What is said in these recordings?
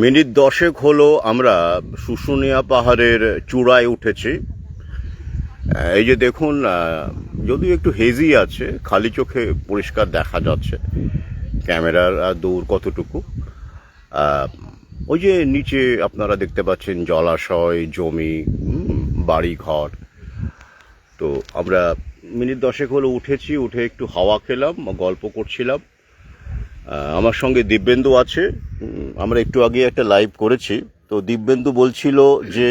Minute 10 হলো আমরা শুশুনিয়া পাহাড়ের চূড়ায় উঠেছি। এই যে দেখুন, যদিও একটু হেজি আছে, খালি চোখে পরিষ্কার দেখা যাচ্ছে ক্যামেরার দূর কতটুকু। আহ, ওই যে নিচে আপনারা দেখতে পাচ্ছেন জলাশয়, জমি, বাড়ি ঘর। তো আমরা মিনিট 10 হলো উঠেছি, উঠে একটু হাওয়া খেলাম, গল্প করছিলাম। আমার সঙ্গে দিব্যেন্দু আছে। আমরা একটু আগে একটা লাইভ করেছি। তো দিব্যেন্দু বলছিল যে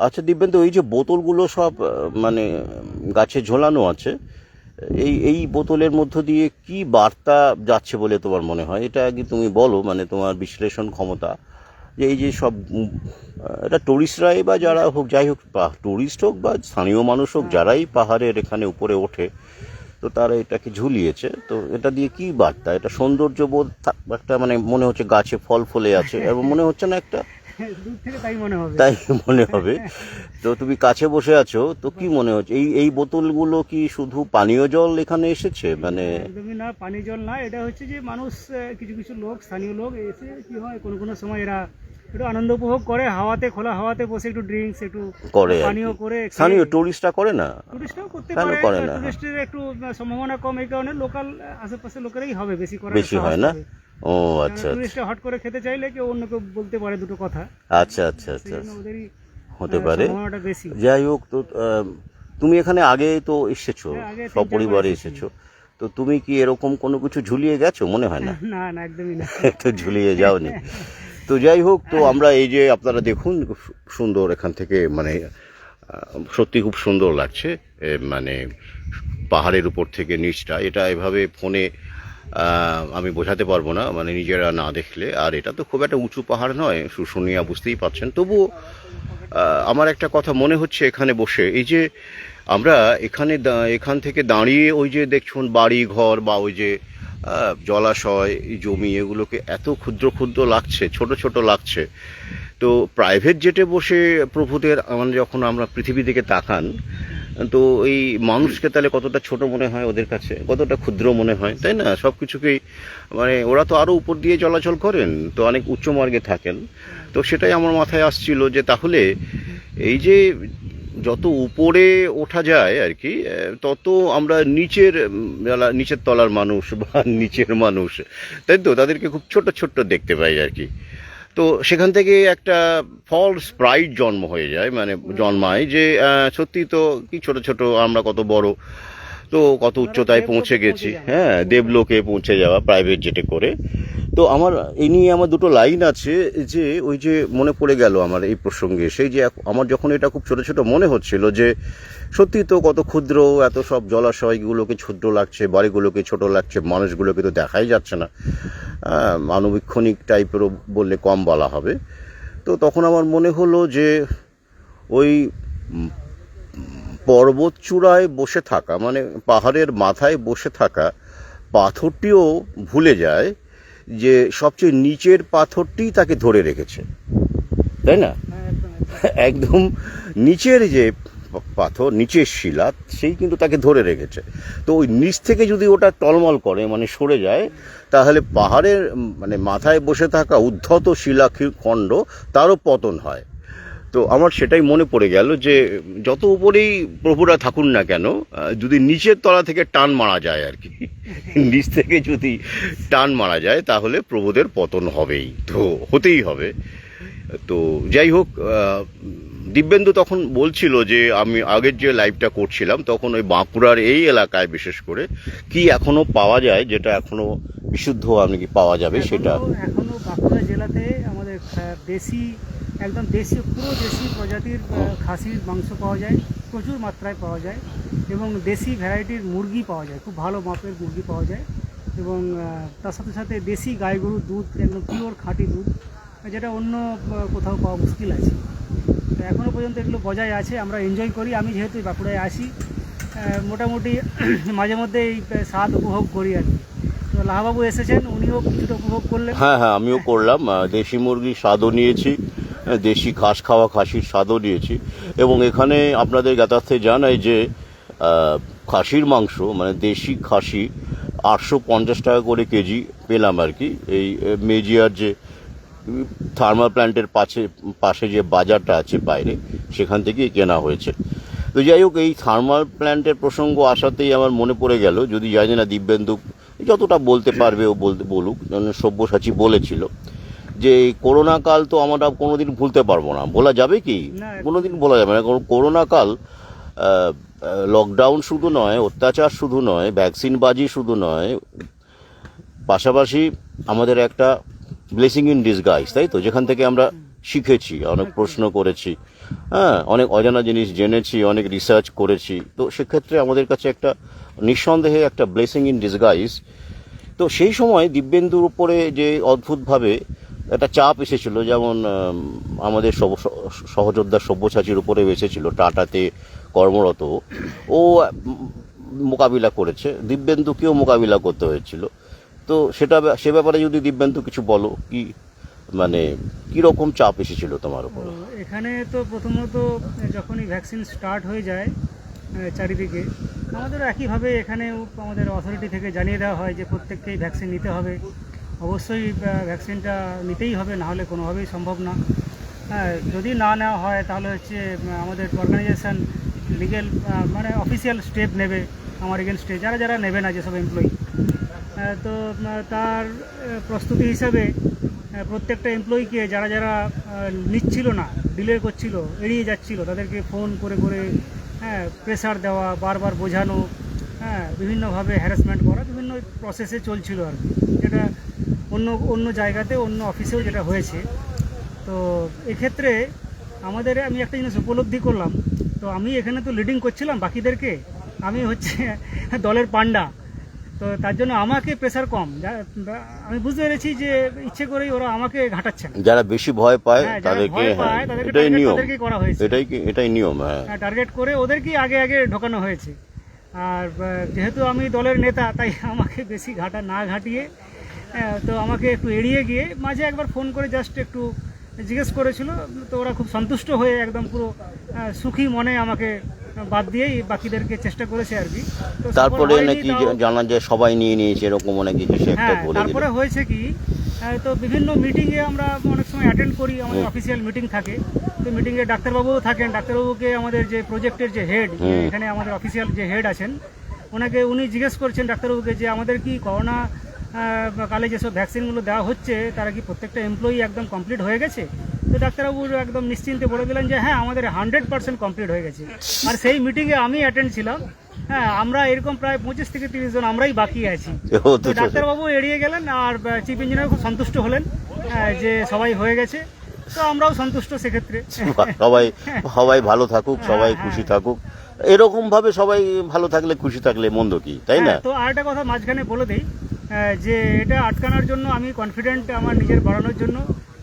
আচ্ছা দিব্যেন্দু, এই যে বোতলগুলো সব মানে গাছে ঝোলানো আছে, এই এই বোতলের মধ্য দিয়ে কি বার্তা যাচ্ছে বলে তোমার মনে হয়? এটা আগে তুমি বলো, মানে তোমার বিশ্লেষণ ক্ষমতা, যে এই যে সব এটা টুরিস্টরাই বা যারা হোক, যাই হোক, টুরিস্ট হোক বা স্থানীয় মানুষ হোক, যারাই পাহাড়ের এখানে উপরে ওঠে, তো তারা এটাকে ঝুলিয়েছে। তো এটা দিয়ে কি বার্তা? এটা সৌন্দর্যবোধ একটা, মানে মনে হচ্ছে গাছে ফল ফলে আছে, এবং মনে হচ্ছে না একটা, দূর থেকে তাই মনে হবে। তাই মনে হবে। তো তুমি কাছে বসে আছো, তো কি মনে হচ্ছে? এই এই বোতলগুলো কি শুধু পানীয় জল এখানে এসেছে? মানে একদমই না, পানি জল না, এটা হচ্ছে যে মানুষ, কিছু কিছু লোক, স্থানীয় লোক এসে কি হয়, কোনো কোনো সময় এরা একটু আনন্দ উপভোগ করে, হাওয়াতে, খোলা হাওয়াতে বসে একটু ড্রিঙ্কস, একটু করে আর পানীয় কি। করে স্থানীয় টুরিস্টরা করে না? টুরিস্টরাও করতে কেন পারে। করে না? টুরিস্টের একটু সম্ভাবনা কম, এই কারণে লোকাল আশেপাশে লোকেরাই হবে বেশি করার বেশি সাহস হয় না? পাবে। ও আচ্ছা আচ্ছা টুরিস্টরা হট করে খেতে চাইলে কেউ অন্য কেউ বলতে পারে দুটো কথা, আচ্ছা আচ্ছা সেই আচ্ছা জন্য আচ্ছা। ওদেরই হতে পারে। সম্ভাবনাটা বেশি। যাই হোক, তো তুমি এখানে আগে তো এসেছো, হ্যাঁ, আগে 3-4 বার সপরিবারে এসেছি। এসেছো। তো তুমি কি এরকম কোনো কিছু ঝুলিয়ে গেছো? মনে হয় না। না না, একদমই না। তো ঝুলিয়ে যাওনি। তো যাই হোক, তো আমরা এই যে আপনারা দেখুন, খুব সুন্দর এখান থেকে, মানে সত্যি খুব সুন্দর লাগছে। মানে পাহাড়ের উপর থেকে নিচটা, এটা এভাবে ফোনে আমি বোঝাতে পারবো না, মানে নিজেরা না দেখলে। আর এটা তো খুব একটা উঁচু পাহাড় নয়, শুশুনিয়া, বুঝতেই পারছেন। তবুও আমার একটা কথা মনে হচ্ছে এখানে বসে, এই যে আমরা এখানে এখান থেকে দাঁড়িয়ে ওই যে দেখছুন বাড়ি ঘর বা ওই যে জলাশয়, জমি, এগুলোকে এত ক্ষুদ্র ক্ষুদ্র লাগছে, ছোট ছোট লাগছে। তো প্রাইভেট জেটে বসে প্রভুদের, মানে যখন আমরা পৃথিবী দিকে তাকান, তো এই মানুষকে তাহলে কতটা ছোট মনে হয় ওদের কাছে, কতটা ক্ষুদ্র মনে হয়, তাই না? সব কিছুকেই, মানে ওরা তো আরও উপর দিয়ে চলাচল করেন, তো অনেক উচ্চ মার্গে থাকেন। তো সেটাই আমার মাথায় আসছিল, যে তাহলে এই যে যত উপরে ওঠা যায় আর কি, তত আমরা নিচের যারা নিচের তলার মানুষ বা নিচের মানুষ, তাই তো, তাদেরকে খুব ছোট ছোট্ট দেখতে পাই আর কি। তো সেখান থেকে একটা ফলস প্রাইড জন্ম হয়ে যায়, মানে জন্মায়, যে সত্যি তো কি ছোট ছোট, আমরা কত বড়, তো কত উচ্চতায় পৌঁছে গেছি। হ্যাঁ, দেবলোকে পৌঁছে যাওয়া প্রাইভেট জেটে করে। তো আমার এই নিয়ে আমার দুটো লাইন আছে, যে ওই যে মনে পড়ে গেল আমার এই প্রসঙ্গে, সেই যে আমার যখন এটা খুব ছোট ছোট মনে হচ্ছিল, যে সত্যি তো কত ক্ষুদ্র, এত সব জলাশয়গুলোকে ছোট লাগছে, বাড়িগুলোকে ছোট লাগছে, মানুষগুলোকে তো দেখাই যাচ্ছে না। মানবীক্ষণিক টাইপেরও বললে কম বলা হবে। তো তখন আমার মনে হলো যে ওই পর্বত চূড়ায় বসে থাকা, মানে পাহাড়ের মাথায় বসে থাকা পাথরটিও ভুলে যায় যে সবচেয়ে নিচের পাথরটিই তাকে ধরে রেখেছে, তাই না? হ্যাঁ, একদম একদম। একদম নিচের যে পাথর, নিচের শিলা, সেই কিন্তু তাকে ধরে রেখেছে। তো ওই নিচ থেকে যদি ওটা টলমল করে, মানে সরে যায়, তাহলে পাহাড়ের মানে মাথায় বসে থাকা উদ্ধত শিলাখণ্ড, তারও পতন হয়। তো আমার সেটাই মনে পড়ে গেল, যে যত উপরেই প্রভুরা থাকুন না কেন, যদি নিচের তলা থেকে টান মারা যায় আর কি, নিচ থেকে যদি টান মারা যায়, তাহলে প্রভুদের পতন হবেই, তো হতেই হবে। তো যাই হোক, দিব্যেন্দু তখন বলছিল যে আমি আগের যে লাইভটা করছিলাম, তখন ওই বাঁকুড়ার এই এলাকায় বিশেষ করে কি এখনো পাওয়া যায়, যেটা এখনো বিশুদ্ধ আমি কি পাওয়া যাবে সেটা। এখনো বাঁকুড়া জেলাতে আমাদের দেশি, একদম দেশি, পুরো দেশি প্রজাতির খাসির মাংস পাওয়া যায়, প্রচুর মাত্রায় পাওয়া যায়, এবং দেশি ভ্যারাইটির মুরগি পাওয়া যায়, খুব ভালো মাপের মুরগি পাওয়া যায়, এবং তার সাথে সাথে দেশি গাই গরুর দুধ, একদম পিওর খাঁটি দুধ, যেটা অন্য কোথাও পাওয়া মুশকিল আছে। তো এখনও পর্যন্ত এগুলো বজায় আছে, আমরা এনজয় করি। আমি যেহেতু বাঁকুড়ায় আসি, মোটামুটি মাঝে মধ্যে এই স্বাদ উপভোগ করি আর কি। তো লাহাবাবু এসেছেন, উনিও কিছুটা উপভোগ করলেন। হ্যাঁ হ্যাঁ, আমিও করলাম। দেশি মুরগির স্বাদও নিয়েছি, দেশি ঘাস খাওয়া খাসির স্বাদও নিয়েছি। এবং এখানে আপনাদের জ্ঞাতার্থে জানাই যে খাসির মাংস, মানে দেশি খাসি, 850 টাকা করে কেজি পেলাম আর কি। এই মেজিয়ার যে থার্মাল প্ল্যান্টের পাশে যে বাজারটা আছে বাইরে, সেখান থেকেই কেনা হয়েছে। তো যাই হোক, এই থার্মাল প্ল্যান্টের প্রসঙ্গ আসাতেই আমার মনে পড়ে গেল, যদি জানি না দিব্যেন্দু যতটা বলতে পারবে ও বলুক, সব্যসাচী বলেছিল যে এই করোনা কাল তো আমরা কোনোদিন ভুলতে পারবো না। বলা যাবে কি? না, কোনোদিন বলা যাবে না। কারণ করোনা কাল লকডাউন শুধু নয়, অত্যাচার শুধু নয়, ভ্যাকসিনবাজি শুধু নয়, পাশাপাশি আমাদের একটা ব্লেসিং ইন ডিসগাইজ, তাই তো? যেখান থেকে আমরা শিখেছি, অনেক প্রশ্ন করেছি, হ্যাঁ, অনেক অজানা জিনিস জেনেছি, অনেক রিসার্চ করেছি। তো সেক্ষেত্রে আমাদের কাছে একটা নিঃসন্দেহে একটা ব্লেসিং ইন ডিসগাইজ। তো সেই সময় দিব্যেন্দুর উপরে যে অদ্ভুতভাবে একটা চাপ এসেছিল, যেমন আমাদের সহযোদ্ধা সব্যসাচীর উপরে এসেছিল, টাটাতে কর্মরত, ও মোকাবিলা করেছে, দিব্যেন্দুকেও মোকাবিলা করতে হয়েছিল। তো সে ব্যাপারে যদি দিব্যেন্দু কিছু বলো, কি মানে কীরকম চাপ এসেছিল তোমার উপর? তো এখানে তো প্রথমত যখনই ভ্যাকসিন স্টার্ট হয়ে যায় চারিদিকে, আমাদের একইভাবে এখানেও আমাদের অথরিটি থেকে জানিয়ে দেওয়া হয় যে প্রত্যেককেই ভ্যাকসিন নিতে হবে। অবশ্যই ভ্যাকসিনটা নিতেই হবে, না হলে কোনোভাবেই সম্ভব না। হ্যাঁ, যদি না নেওয়া হয় তাহলে হচ্ছে আমাদের অর্গানাইজেশান লিগেল মানে অফিসিয়াল স্টেপ নেবে আমার এগেনস্টে, যারা যারা নেবে না, যেসব এমপ্লয়ি। তো তার প্রস্তুতি হিসাবে প্রত্যেকটা এমপ্লয়িকে যারা যারা নিচ্ছিল না, ডিলে করছিল, এড়িয়ে যাচ্ছিল, তাদেরকে ফোন করে করে প্রেসার দেওয়া, বারবার বোঝানো, বিভিন্নভাবে হ্যারাসমেন্ট করা, বিভিন্ন প্রসেসে চলছিল আর কি। যেটা অন্য অন্য জায়গাতে, অন্য অফিসেও যেটা হয়েছে। তো এক্ষেত্রে আমি একটা জিনিস উপলব্ধি করলাম। তো আমি এখানে তো লিডিং করছিলাম বাকিদেরকে, আমি হচ্ছে দলের পান্ডা। তো তার জন্য আমাকে প্রেসার কম, আমি বুঝতে পেরেছি যে ইচ্ছে করেই ওরা আমাকে ঘাটাচ্ছে না। যারা বেশি ভয় পায় তাদেরকে করা হয়েছে, এটাই নিয়ম। টার্গেট করে ওদেরকেই আগে আগে ঢোকানো হয়েছে। আর যেহেতু আমি দলের নেতা, তাই আমাকে বেশি না ঘাটিয়ে, তো আমাকে একটু এড়িয়ে গিয়ে মাঝে একবার ফোন করে জাস্ট একটু জিজ্ঞেস করেছিল। তো ওরা খুব সন্তুষ্ট হয়ে একদম পুরো সুখী মনে আমাকে বাদ দিয়েই বাকিদেরকে চেষ্টা করেছে আর কি। তারপরে নাকি জানা যায় সবাই নিয়ে নিয়েছে, এরকম অনেক কিছু একটা বলে দিল। তারপরে হয়েছে কি, তো বিভিন্ন মিটিংয়ে আমরা অনেক সময় অ্যাটেন্ড করি, আমাদের অফিসিয়াল মিটিং থাকে। তো মিটিংয়ে ডাক্তারবাবুও থাকেন। ডাক্তারবাবুকে আমাদের যে প্রজেক্টের যে হেড, এখানে আমাদের অফিসিয়াল যে হেড আছেন, উনি জিজ্ঞেস করছেন ডাক্তারবাবুকে যে আমাদের কি করোনা কালে যেসব ভ্যাকসিনগুলো দেওয়া হচ্ছে, তারা কি প্রত্যেকটা এমপ্লয়ি একদম কমপ্লিট হয়ে গেছে? তো ডাক্তারবাবু একদম নিশ্চিন্তে বলে দিলেন যে হ্যাঁ, আমাদের 100% কমপ্লিট হয়ে গেছে। আর সেই মিটিংয়ে আমি অ্যাটেন্ড ছিলাম। হ্যাঁ, আমরা এরকম প্রায় 25 থেকে 30 জন আমরাই বাকি আছি। তো ডাক্তারবাবু এড়িয়ে গেলেন, আর চিফ ইঞ্জিনিয়ার খুব সন্তুষ্ট হলেন যে সবাই হয়ে গেছে। তো আমরাও সন্তুষ্ট সেক্ষেত্রে। সবাই ভালো থাকুক, সবাই খুশি থাকুক, এরকম ভাবে সবাই ভালো থাকলে, খুশি থাকলে মন্দ কি, তাই না? তো আরেকটা কথা মাঝখানে বলে দিই, যে এটা আটকানোর জন্য আমি কনফিডেন্ট, আমার নিজের বাড়ানোর জন্য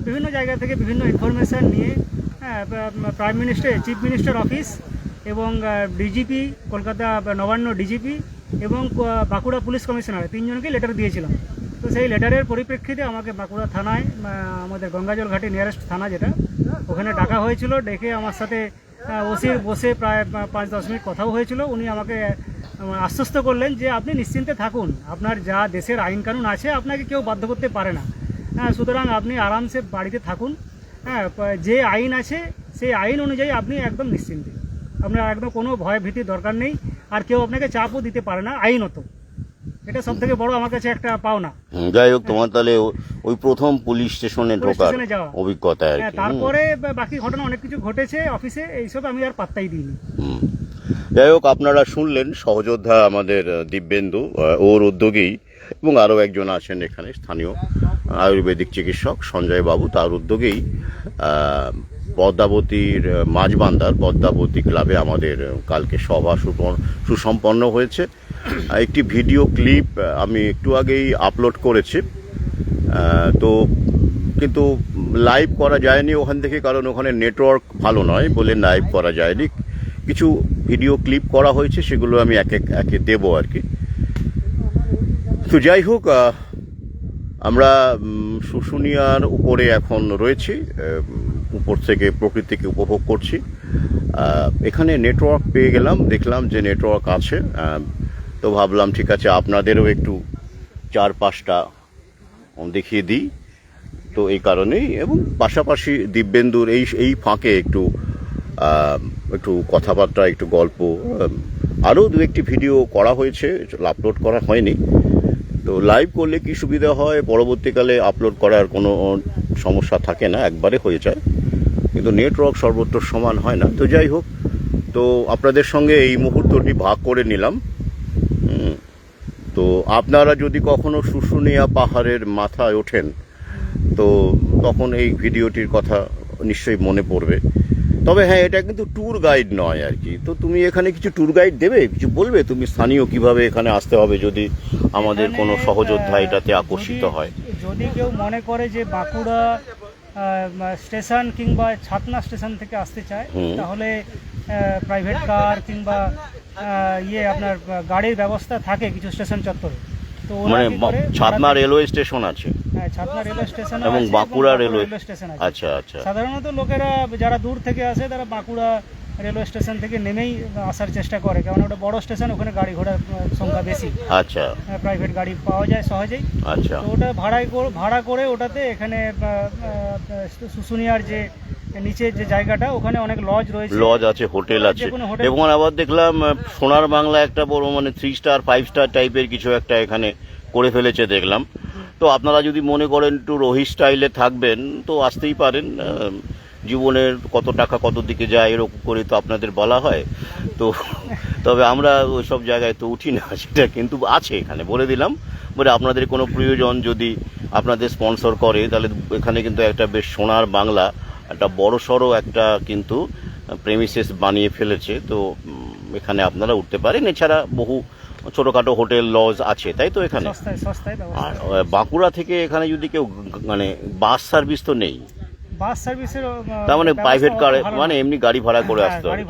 বিভিন্ন জায়গা থেকে বিভিন্ন ইনফরমেশান নিয়ে prime minister, chief minister office এবং ডিজিপি, কলকাতা নবান্ন ডিজিপি এবং বাঁকুড়া পুলিশ কমিশনার, 3 জনকে লেটার দিয়েছিলাম। তো সেই লেটারের পরিপ্রেক্ষিতে আমাকে বাঁকুড়া থানায়, আমাদের গঙ্গাজল ঘাটে নিয়ারেস্ট থানা যেটা, ওখানে ডাকা হয়েছিল। ডেকে আমার সাথে ওসির বসে প্রায় 5-10 মিনিট কথাও হয়েছিল। উনি আমাকে আশ্বস্ত করলেন যে আপনি নিশ্চিন্তে থাকুন, আপনার যা দেশের আইন কানুন আছে আপনাকে কেউ বাধ্য করতে পারে না। সুতরাং আপনি আরামসে বাড়িতে থাকুন। যে আইন আছে সেই আইন অনুযায়ী আপনি একদম নিশ্চিন্তে, আপনার একদম কোনো ভয় ভীতির দরকার নেই। আর কেউ আপনাকে চাপও দিতে পারে না আইনত। এটা সব থেকে বড় আমার কাছে একটা পাওনা। যাই হোক, তোমার তাহলে ওই প্রথম পুলিশ স্টেশনে ঢোকার অভিজ্ঞতা আর কি। তারপরে বাকি ঘটনা অনেক কিছু ঘটেছে অফিসে, এইসব আমি আর পাত্তাই দিইনি। যাই হোক, আপনারা শুনলেন সহযোদ্ধা আমাদের দিব্যেন্দু, ওর উদ্যোগেই, এবং আরও একজন আছেন এখানে স্থানীয় আয়ুর্বেদিক চিকিৎসক সঞ্জয় বাবু, তার উদ্যোগেই পদ্মাবতীর মাঝবান্ধার পদ্মাবতী ক্লাবে আমাদের কালকে সভা সুসম্পন্ন হয়েছে। একটি ভিডিও ক্লিপ আমি একটু আগেই আপলোড করেছি, তো কিন্তু লাইভ করা যায়নি ওখান থেকে, কারণ ওখানে নেটওয়ার্ক ভালো নয় বলে লাইভ করা যায়নি। কিছু ভিডিও ক্লিপ করা হয়েছে, সেগুলো আমি একে দেবো আর কি। তো যাই হোক, আমরা শুশুনিয়ার উপরে এখন রয়েছি, উপর থেকে প্রকৃতিকে উপভোগ করছি। এখানে নেটওয়ার্ক পেয়ে গেলাম, দেখলাম যে নেটওয়ার্ক আছে। তো ভাবলাম ঠিক আছে, আপনাদেরও একটু 4-5টা দেখিয়ে দিই। তো এই কারণেই, এবং পাশাপাশি দিব্যেন্দুর এই ফাঁকে একটু কথাবার্তা, একটু গল্প, আরও দু একটি ভিডিও করা হয়েছে, আপলোড করা হয়নি। তো লাইভ করলে কি সুবিধা হয়, পরবর্তীকালে আপলোড করার কোনো সমস্যা থাকে না, একবারে হয়ে যায়, কিন্তু নেটওয়ার্ক সর্বত্র সমান হয় না। তো যাই হোক, তো আপনাদের সঙ্গে এই মুহূর্তটি ভাগ করে নিলাম। তো আপনারা যদি কখনো শুশুনিয়া পাহাড়ের মাথায় ওঠেন, তো তখন এই ভিডিওটির কথা নিশ্চয়ই মনে পড়বে। তবে হ্যাঁ, এটা কিন্তু ট্যুর গাইড নয় আর কি। তো তুমি এখানে কিছু ট্যুর গাইড দেবে, কিছু বলবে তুমি স্থানীয় কিভাবে এখানে আসতে হবে, যদি আমাদের কোনো সহযোদ্ধা এটাতে আকর্ষিত হয়? যদি কেউ মনে করে যে বাঁকুড়া স্টেশন কিংবা ছাতনা স্টেশন থেকে আসতে চায়, তাহলে প্রাইভেট কার কিংবা আপনার গাড়ির ব্যবস্থা থাকে কিছু স্টেশন চত্বরে। তো মানে ছাতনা রেলওয়ে স্টেশন আছে, হ্যাঁ, ছাতনা রেলওয়ে স্টেশন এবং বাঁকুড়া রেলওয়ে স্টেশন আছে। আচ্ছা আচ্ছা। সাধারণত লোকেরা যারা দূর থেকে আসে তারা বাঁকুড়া রেলওয়ে স্টেশন থেকে নেমেই আসার চেষ্টা করে, কারণ ওটা বড় স্টেশন, ওখানে গাড়ি ঘোড়ার সংখ্যা বেশি। আচ্ছা। প্রাইভেট গাড়ি পাওয়া যায় সহজেই। আচ্ছা। তো ওটা ভাড়া করে ওটাতে এখানে শুশুনিয়ার যে নিচের যে জায়গাটা, ওখানে অনেক লজ রয়েছে, লজ আছে, হোটেল আছে, এবং আবার দেখলাম সোনার বাংলা একটা বড় মানে 3 স্টার 5 স্টার টাইপের কিছু একটা এখানে করে ফেলেছে দেখলাম। তো আপনারা যদি মনে করেন একটু রোহিত স্টাইলে থাকবেন, তো আসতেই পারেন। জীবনের কত টাকা কত দিকে যায় এরকম করে তো আপনাদের বলা হয়। তো তবে আমরা ওই সব জায়গায় তো উঠি না, সেটা কিন্তু আছে এখানে, বলে দিলাম। বলে আপনাদের কোনো প্রয়োজন যদি আপনাদের স্পন্সর করে, তাহলে এখানে কিন্তু একটা বেশ সোনার বাংলা একটা বড় সড়ো একটা কিন্তু প্রেমিসেস বানিয়ে ফেলেছে। তো এখানে আপনারা উঠতে পারেন। এছাড়া বহু ছোটোখাটো হোটেল লজ আছে, তাই তো এখানে। আর বাঁকুড়া থেকে এখানে যদি কেউ মানে বাস সার্ভিস তো নেই, বাস সার্ভিসের তার মানে প্রাইভেট কারে মানে এমনি গাড়ি ভাড়া করে আসতে হবে।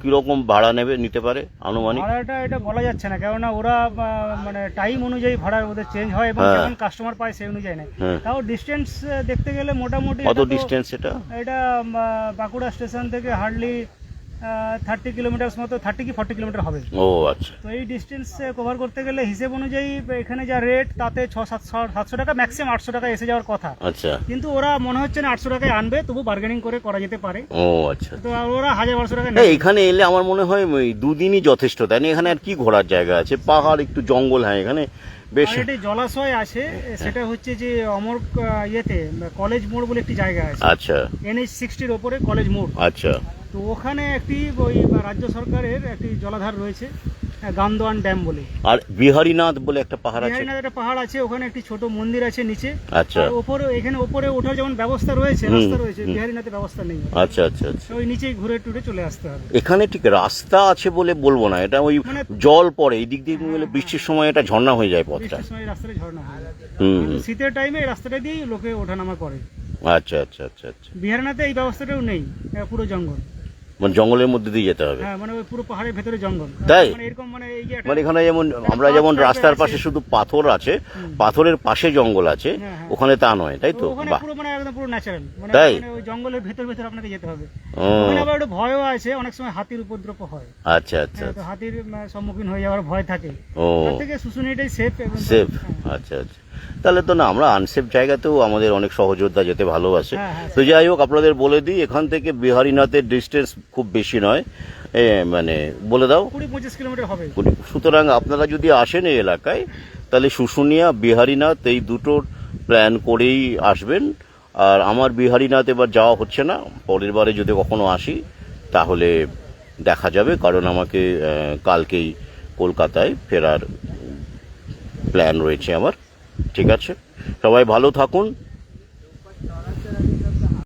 কিরকম ভাড়া নিতে পারে আনুমানিক? ভাড়াটা এটা বলা যাচ্ছে না, কেননা ওরা মানে টাইম অনুযায়ী ভাড়া ওদের চেঞ্জ হয়, এবং যখন কাস্টমার পায় সেই অনুযায়ী নেয়। তাও ডিস্টেন্স দেখতে গেলে মোটামুটি কত ডিস্টেন্স এটা বাঁকুড়া স্টেশন থেকে হার্ডলি 30 কিলোমিটার মতো, 30 কি 40 কিলোমিটার হবে। ও আচ্ছা। তো এই ডিস্টেন্স কভার করতে গেলে হিসেব অনুযায়ী এখানে যা রেট, তাতে 600-700 টাকা, ম্যাক্সিমাম 800 টাকা এসে যাওয়ার কথা। আচ্ছা। কিন্তু ওরা মনে হচ্ছে না 800 টাকায় আনবে, তবু বার্গেনিং করে করা যেতে পারে। ও আচ্ছা। তো ওরা 1000-1200 টাকা। এখানে এলে আমার মনে হয় 2 দিনই যথেষ্ট, তাই না? এখানে আর কি ঘোরার জায়গা আছে? পাহাড়, একটু জঙ্গল, হ্যাঁ এখানে বেশ একটি জলাশয় আছে, সেটা হচ্ছে যে অমর কলেজ মোড় বলে একটি জায়গা আছে। আচ্ছা। NH-60-র ওপরে কলেজ মোড়। আচ্ছা। তো ওখানে একটি ওই রাজ্য সরকারের একটি জলাধার রয়েছে, গান্দোয়ান ড্যাম বলে। আর বিহারীনাথ বলে একটা পাহাড় আছে। বিহারীনাথ একটা পাহাড় আছে, ওখানে একটি ছোট মন্দির আছে নিচে। আচ্ছা। আর এখানে ওপরে ওঠার যেমন ব্যবস্থা রয়েছে, রাস্তা রয়েছে, বিহারীনাথের ব্যবস্থা নেই। আচ্ছা আচ্ছা আচ্ছা। ওই নিচেই ঘুরে টুরে চলে আসতে হবে। এখানে ঠিক রাস্তা আছে বলে বলবো না, এটা ওই জল পড়ে এই দিক দিয়ে গেলে বৃষ্টির সময় এটা ঝর্ণা হয়ে যায় পথটা। বৃষ্টির সময় রাস্তাটা ঝর্ণা হয়। শীতের টাইমে এই রাস্তাটা দিয়েই লোকে ওঠানামা করে। আচ্ছা আচ্ছা আচ্ছা আচ্ছা। বিহারীনাথে এই ব্যবস্থাটাও নেই, পুরো জঙ্গল। মানে জঙ্গলের মধ্যে দিয়ে যেতে হবে। হ্যাঁ, মানে ওই পুরো পাহাড়ের ভেতরে জঙ্গল। তাই মানে এরকম মানে এই যে মানে এখানে যেমন আমরা যেমন রাস্তার পাশে শুধু পাথর আছে, পাথরের পাশে জঙ্গল আছে, ওখানে তা নয়, তাই তো? ওখানে পুরো মানে একদম পুরো ন্যাচারাল, মানে ওই জঙ্গলের ভেতর আপনাকে যেতে হবে। ওখানে আবার একটু ভয়ও আছে, অনেক সময় হাতির উপদ্রব হয়। আচ্ছা আচ্ছা। তো হাতির সম্মুখীন হয়ে যাওয়ার ভয় থাকে। ও, তার থেকে শুশুনিয়াটাই সেফ। সেফ। আচ্ছা আচ্ছা। তাহলে তো না, আমরা আনসেফ জায়গাতেও আমাদের অনেক সহযোদ্ধা যেতে ভালোবাসে। তো যাই হোক, আপনাদের বলে দিই, এখান থেকে বিহারীনাথের ডিস্টেন্স খুব বেশি নয়, মানে বলে দাও 20-25 কিলোমিটার হবে। সুতরাং আপনারা যদি আসেন এই এলাকায়, তাহলে শুশুনিয়া, বিহারীনাথ এই দুটোর প্ল্যান করেই আসবেন। আর আমার বিহারীনাথ এবার যাওয়া হচ্ছে না, পরের বারে যদি কখনো আসি তাহলে দেখা যাবে, কারণ আমাকে কালকেই কলকাতায় ফেরার প্ল্যান রয়েছে আমার। ঠিক আছে, সবাই ভালো থাকুন।